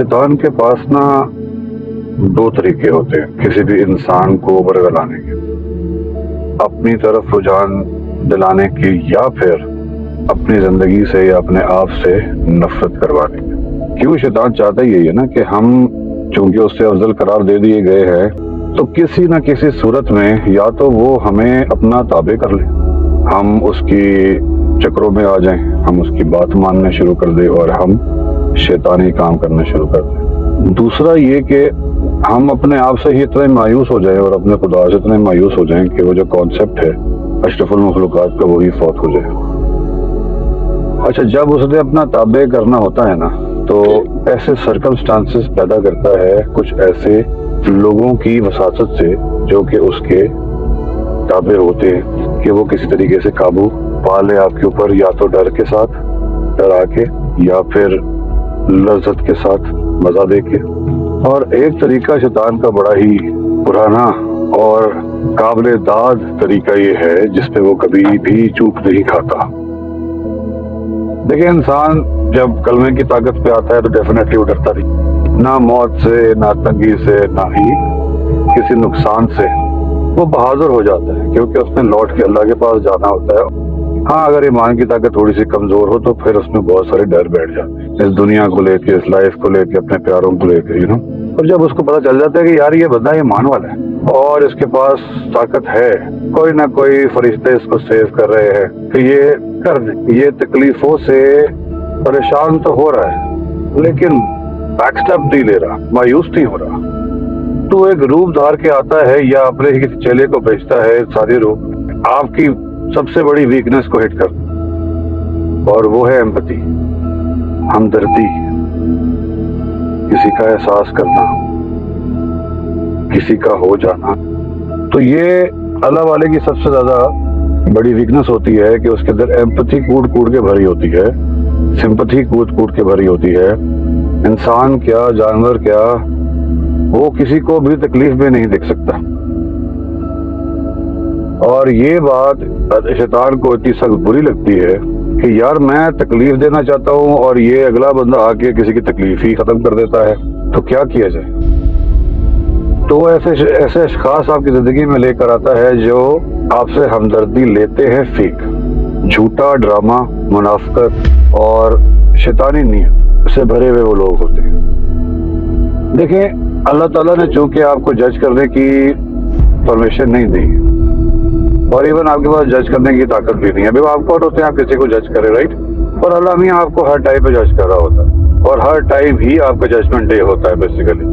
شیطان کے پاس نا دو طریقے ہوتے ہیں کسی بھی انسان کو برگلانے کے، اپنی طرف رجحان دلانے کی یا پھر اپنی زندگی سے یا اپنے آپ سے نفرت کروانے کی۔ کیوں شیطان چاہتا یہی ہے نا کہ ہم چونکہ اس سے افضل قرار دے دیے گئے ہیں تو کسی نہ کسی صورت میں یا تو وہ ہمیں اپنا تابع کر لے، ہم اس کی چکروں میں آ جائیں، ہم اس کی بات ماننا شروع کر دیں اور ہم شیطانی کام کرنا شروع کر دیں۔ دوسرا یہ کہ ہم اپنے آپ سے ہی اتنے مایوس ہو جائیں اور اپنے خدا سے اتنے مایوس ہو جائیں کہ وہ جو کانسیپٹ ہے اشرف المخلوقات کا وہی فوت ہو جائے۔ اچھا، جب اس نے اپنا تابع کرنا ہوتا ہے نا تو ایسے سرکمسٹانسز پیدا کرتا ہے کچھ ایسے لوگوں کی وساطت سے جو کہ اس کے تابع ہوتے ہیں کہ وہ کسی طریقے سے قابو پا لے آپ کے اوپر، یا تو ڈر کے ساتھ ڈرا کے یا پھر لذت کے ساتھ مزہ دے کے۔ اور ایک طریقہ شیطان کا بڑا ہی پرانا اور قابل داد طریقہ یہ ہے جس پہ وہ کبھی بھی چوک نہیں کھاتا۔ دیکھیں، انسان جب کلمے کی طاقت پہ آتا ہے تو ڈیفینیٹلی وہ ڈرتا نہیں، نہ موت سے، نہ تنگی سے، نہ ہی کسی نقصان سے۔ وہ بہادر ہو جاتا ہے کیونکہ اس نے لوٹ کے اللہ کے پاس جانا ہوتا ہے۔ ہاں، اگر ایمان کی طاقت تھوڑی سی کمزور ہو تو پھر اس میں بہت سارے ڈر بیٹھ جاتے ہیں، اس دنیا کو لے کے، اس لائف کو لے کے، اپنے پیاروں کو لے کے، اور جب اس کو پتہ چل جاتا ہے کہ یار یہ بندہ ایمان والا ہے اور اس کے پاس طاقت ہے، کوئی نہ کوئی فرشتے اس کو سیو کر رہے ہیں کہ یہ کر دے، یہ تکلیفوں سے پریشان تو ہو رہا ہے لیکن بیک سٹیپ نہیں لے رہا، مایوس نہیں ہو رہا، تو ایک روپ دھار کے آتا ہے یا اپنے ہی کسی چیلے کو بھیجتا ہے ساری روپ آپ کی سب سے بڑی ویکنس کو ہٹ کر، اور وہ ہے ایمپتھی، ہمدردی، کسی کا احساس کرنا، کسی کا ہو جانا۔ تو یہ اللہ والے کی سب سے زیادہ بڑی ویکنس ہوتی ہے کہ اس کے اندر ایمپتھی کوٹ کوٹ کے بھری ہوتی ہے، سمپتھی کوٹ کوٹ کے بھری ہوتی ہے۔ انسان کیا، جانور کیا، وہ کسی کو بھی تکلیف میں نہیں دیکھ سکتا۔ اور یہ بات شیطان کو اتنی سخت بری لگتی ہے کہ یار میں تکلیف دینا چاہتا ہوں اور یہ اگلا بندہ آ کے کسی کی تکلیف ہی ختم کر دیتا ہے، تو کیا کیا جائے؟ تو وہ ایسے اشخاص آپ کی زندگی میں لے کر آتا ہے جو آپ سے ہمدردی لیتے ہیں فیک، جھوٹا ڈرامہ، منافقت اور شیطانی نیت سے بھرے ہوئے وہ لوگ ہوتے ہیں۔ دیکھیں، اللہ تعالیٰ نے چونکہ آپ کو جج کرنے کی پرمیشن نہیں دی اور ایون آپ کے پاس جج کرنے کی طاقت بھی نہیں ہے، ابھی آپ کون ہوتے ہیں آپ کسی کو جج کریں، رائٹ؟ اور اللہ میاں آپ کو ہر ٹائم پہ جج کر رہا ہوتا ہے اور ہر ٹائم ہی آپ کا ججمنٹ ڈے ہوتا ہے بیسیکلی۔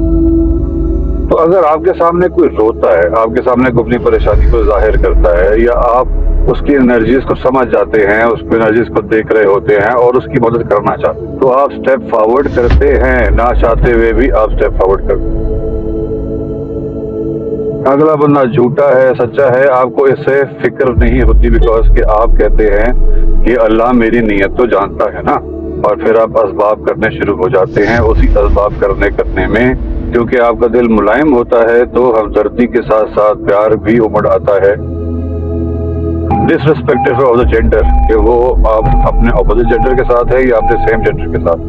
تو اگر آپ کے سامنے کوئی روتا ہے، آپ کے سامنے کوئی اپنی پریشانی کو ظاہر کرتا ہے، یا آپ اس کی انرجیز کو سمجھ جاتے ہیں، اس کی انرجیز کو دیکھ رہے ہوتے ہیں اور اس کی مدد کرنا چاہتے ہیں، تو آپ سٹیپ فارورڈ کرتے ہیں، نہ چاہتے ہوئے بھی آپ سٹیپ فارورڈ کرتے ہیں۔ اگلا بندہ جھوٹا ہے، سچا ہے، آپ کو اس سے فکر نہیں ہوتی بیکاز کہ آپ کہتے ہیں کہ اللہ میری نیت تو جانتا ہے نا، اور پھر آپ اسباب کرنے شروع ہو جاتے ہیں۔ اسی اسباب کرنے میں کیونکہ آپ کا دل ملائم ہوتا ہے تو ہمدردی کے ساتھ ساتھ پیار بھی امڑ آتا ہے، ڈس ریسپیکٹیو آف دا جینڈر، کہ وہ آپ اپنے اپوزٹ جینڈر کے ساتھ ہے یا اپنے سیم جینڈر کے ساتھ،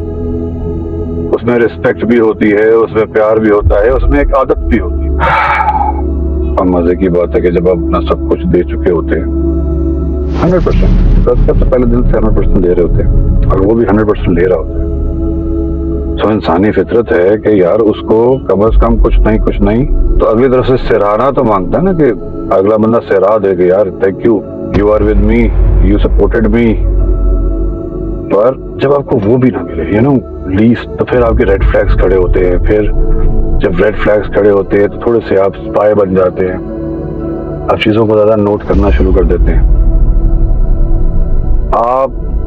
اس میں رسپیکٹ بھی ہوتی ہے، اس میں پیار بھی ہوتا ہے، اس میں ایک عادت بھی ہوتی ہے۔ اور مزے کی بات ہے کہ جب آپ اپنا سب کچھ دے چکے ہوتے ہیں 100%، سب سے پہلے دن سے 100% دے رہے ہوتے ہیں اور وہ بھی 100% لے رہا ہوتا ہے، تو انسانی فطرت ہے کہ یار اس کو کم از کم کچھ نہیں تو اگلی طرف سے سراہنا تو مانگتا ہے نا، کہ اگلا بندہ سراہ دے کہ یار thank you, you are with me, you supported me. پر جب آپ کو وہ بھی نہ ملے لیسٹ، تو پھر آپ کے ریڈ فلیگز کھڑے ہوتے ہیں۔ پھر جب ریڈ فلیگز کھڑے ہوتے ہیں تو تھوڑے سے آپ اسپائی بن جاتے ہیں، آپ چیزوں کو زیادہ نوٹ کرنا شروع کر دیتے ہیں،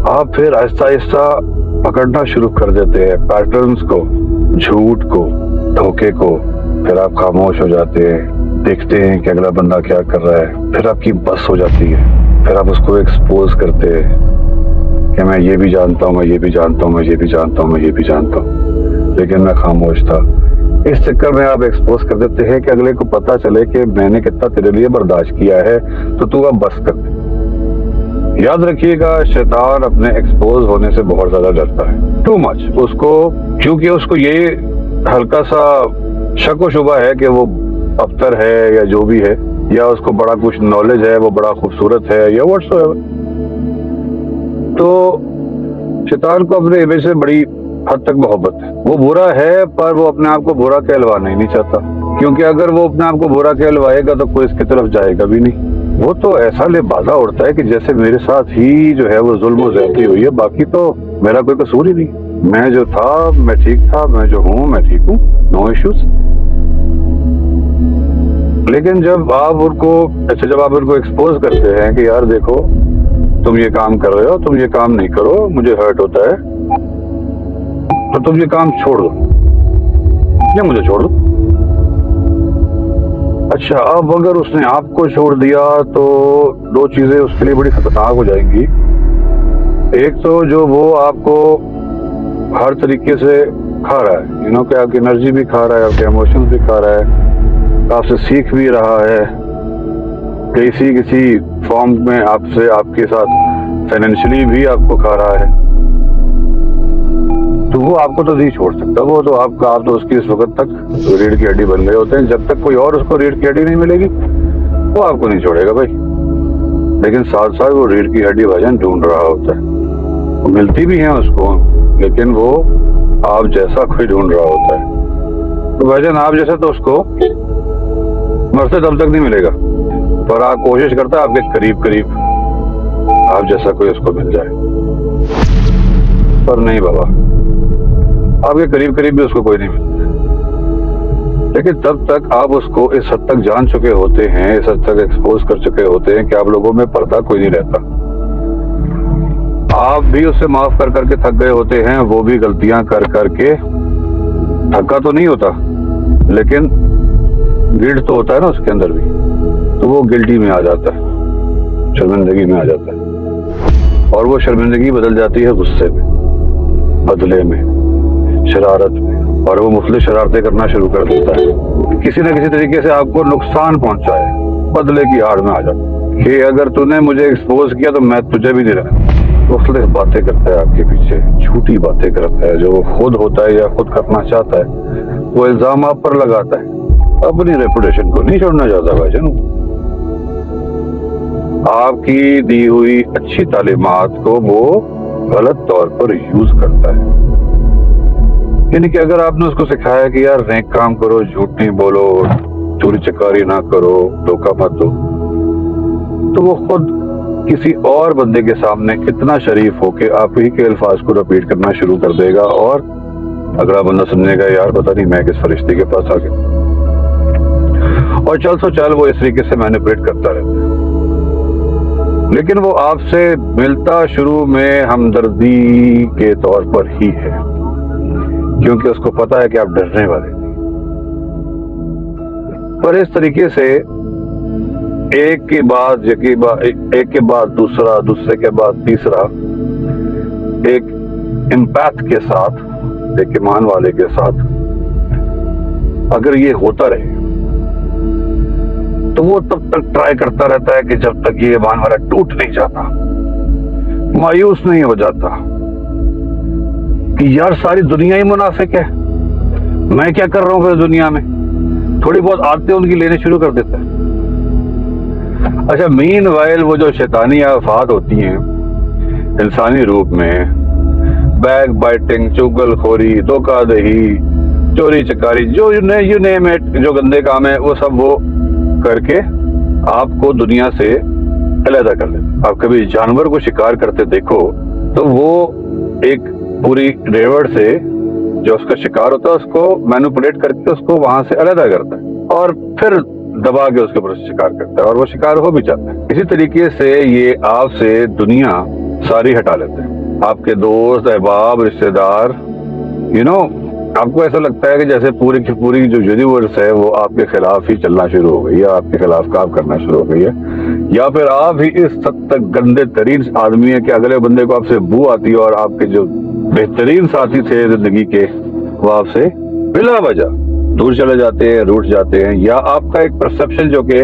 آپ پھر آہستہ آہستہ پکڑنا شروع کر دیتے ہیں پیٹرنز کو، جھوٹ کو، دھوکے کو۔ پھر آپ خاموش ہو جاتے ہیں، دیکھتے ہیں کہ اگلا بندہ کیا کر رہا ہے، پھر آپ کی بس ہو جاتی ہے، پھر آپ اس کو ایکسپوز کرتے ہیں کہ میں یہ بھی جانتا ہوں، میں یہ بھی جانتا ہوں، میں یہ بھی جانتا ہوں، میں یہ بھی جانتا ہوں، لیکن میں خاموش تھا۔ اس چکر میں آپ ایکسپوز کر دیتے ہیں کہ اگلے کو پتا چلے کہ میں نے کتنا تیرے لیے برداشت کیا ہے، تو اب بس کر دے، یاد رکھیے گا شیطان اپنے ایکسپوز ہونے سے بہت زیادہ ڈرتا ہے، ٹو مچ. اس کو کیونکہ اس کو یہ ہلکا سا شک و شبہ ہے کہ وہ افسر ہے یا جو بھی ہے، یا اس کو بڑا کچھ نالج ہے، وہ بڑا خوبصورت ہے یا واٹس ایور. تو شیطان کو اپنے امیج سے بڑی حد تک محبت ہے. وہ برا ہے پر وہ اپنے آپ کو برا کہلوانا ہی نہیں چاہتا، کیونکہ اگر وہ اپنے آپ کو برا کہلوائے گا تو کوئی اس کی طرف جائے گا بھی نہیں. وہ تو ایسا لبادہ اڑتا ہے کہ جیسے میرے ساتھ ہی جو ہے وہ ظلم و زیادتی ہوئی ہے، باقی تو میرا کوئی قصور ہی نہیں. میں جو تھا میں ٹھیک تھا، میں جو ہوں میں ٹھیک ہوں، نو ایشوز. لیکن جب آپ ان کو ایکسپوز کرتے ہیں کہ یار دیکھو تم یہ کام کر رہے ہو، تم یہ کام نہیں کرو، مجھے ہرٹ ہوتا ہے، تو تم یہ کام چھوڑ دو یا مجھے چھوڑ دو. اچھا، اب اگر اس نے آپ کو چھوڑ دیا تو دو چیزیں اس کے لیے بڑی خطرناک ہو جائیں گی. ایک تو جو وہ آپ کو ہر طریقے سے کھا رہا ہے، کہ آپ کی انرجی بھی کھا رہا ہے، آپ کے ایموشنز بھی کھا رہا ہے، آپ سے سیکھ بھی رہا ہے، کسی فارم میں آپ کے ساتھ فائنینشلی بھی آپ کو کھا رہا ہے. تو وہ آپ کو تو نہیں چھوڑ سکتا. وہ تو آپ تو اس کی اس وقت تک ریڑھ کی ہڈی بن گئے ہوتے ہیں. جب تک کوئی اور اس کو ریڑھ کی ہڈی نہیں ملے گی وہ آپ کو نہیں چھوڑے گا بھائی. لیکن ساتھ ساتھ وہ ریڑھ کی ہڈی بھجن ڈھونڈ رہا ہوتا ہے. وہ ملتی بھی ہیں اس کو، لیکن وہ آپ جیسا کوئی ڈھونڈ رہا ہوتا ہے. تو بھجن آپ جیسا تو اس کو مرتے دم تک نہیں ملے گا، پر آپ کوشش کرتا ہے آپ کے قریب آپ جیسا کوئی اس کو مل جائے. پر نہیں بابا، آپ کے قریب بھی اس کو کوئی نہیں ملتا. لیکن تب تک آپ اس کو اس حد تک جان چکے ہوتے ہیں، اس حد تک ایکسپوز کر چکے ہوتے ہیں کہ آپ لوگوں میں پردہ کوئی نہیں رہتا. آپ بھی اس سے معاف کر کے تھک گئے ہوتے ہیں، وہ بھی غلطیاں کر کے تھکا تو نہیں ہوتا، لیکن گلٹ تو ہوتا ہے نا اس کے اندر بھی. تو وہ گلٹی میں آ جاتا ہے، شرمندگی میں آ جاتا ہے، اور وہ شرمندگی بدل جاتی ہے غصے میں، بدلے میں، شرارت میں، اور وہ مختلف شرارتیں کرنا شروع کر دیتا ہے. کسی نہ کسی طریقے سے آپ کو نقصان پہنچائے، بدلے کی آڑ میں آ جاتا کہ اگر تو نے مجھے ایکسپوز کیا تو میں تجھے بھی نہیں رہنا. مختلف باتیں کرتا ہے آپ کے پیچھے، جھوٹی باتیں کرتا ہے جو وہ خود ہوتا ہے یا خود کرنا چاہتا ہے. وہ الزام آپ پر لگاتا ہے، اپنی ریپوٹیشن کو نہیں چھوڑنا چاہتا بھائی جان. آپ کی دی ہوئی اچھی تعلیمات کو وہ غلط طور پر یوز کرتا ہے. یعنی کہ اگر آپ نے اس کو سکھایا کہ یار نیک کام کرو، جھوٹ نہیں بولو، چوری چکاری نہ کرو، دھوکہ مت دو، تو وہ خود کسی اور بندے کے سامنے اتنا شریف ہو کے آپ ہی کے الفاظ کو رپیٹ کرنا شروع کر دے گا، اور اگلا بندہ سمجھے گا یار پتہ نہیں میں کس فرشتے کے پاس آ گیا. اور چل وہ اس طریقے سے مینیپولیٹ کرتا رہتا ہے. لیکن وہ آپ سے ملتا شروع میں ہمدردی کے طور پر ہی ہے، کیونکہ اس کو پتا ہے کہ آپ ڈرنے والے نہیں. پر اس طریقے سے ایک کے بعد دوسرا، دوسرے کے بعد تیسرا، ایک امپیتھ کے ساتھ، ایک ایمان والے کے ساتھ اگر یہ ہوتا رہے تو وہ تب تک ٹرائی کرتا رہتا ہے کہ جب تک یہ ایمان والا ٹوٹ نہیں جاتا، مایوس نہیں ہو جاتا کہ یار ساری دنیا ہی منافق ہے، میں کیا کر رہا ہوں پھر دنیا میں. تھوڑی بہت عادتیں ان کی لینے شروع کر دیتا ہے. اچھا، مین وائل وہ جو شیطانی آفات ہوتی ہیں انسانی روپ میں، بیک بائٹنگ، چگل خوری، دھوکہ دہی، چوری چکاری، جو یو نیم اٹ، جو گندے کام ہے وہ سب وہ کر کے آپ کو دنیا سے علیحدہ کر دیتے. آپ کبھی جانور کو شکار کرتے دیکھو تو وہ ایک پوری ریوڑ سے جو اس کا شکار ہوتا ہے اس کو مینوپولیٹ کر کے اس کو وہاں سے علیحدہ کرتا ہے، اور پھر دبا کے اس کے اوپر شکار کرتا ہے، اور وہ شکار ہو بھی جاتا ہے. اسی طریقے سے یہ آپ سے دنیا ساری ہٹا لیتے ہیں. آپ کے دوست، احباب، رشتہ دار، آپ کو ایسا لگتا ہے کہ جیسے پوری کی پوری جو یونیورس ہے وہ آپ کے خلاف ہی چلنا شروع ہو گئی ہے، آپ کے خلاف کام کرنا شروع ہو گئی ہے، یا پھر آپ ہی اس حد تک گندے ترین آدمی ہے کہ اگلے بندے کو آپ سے بو آتی ہے، اور آپ کے جو بہترین ساتھی تھے زندگی کے وہ آپ سے بلا وجہ دور چلے جاتے ہیں، روٹ جاتے ہیں. یا آپ کا ایک پرسپشن جو کہ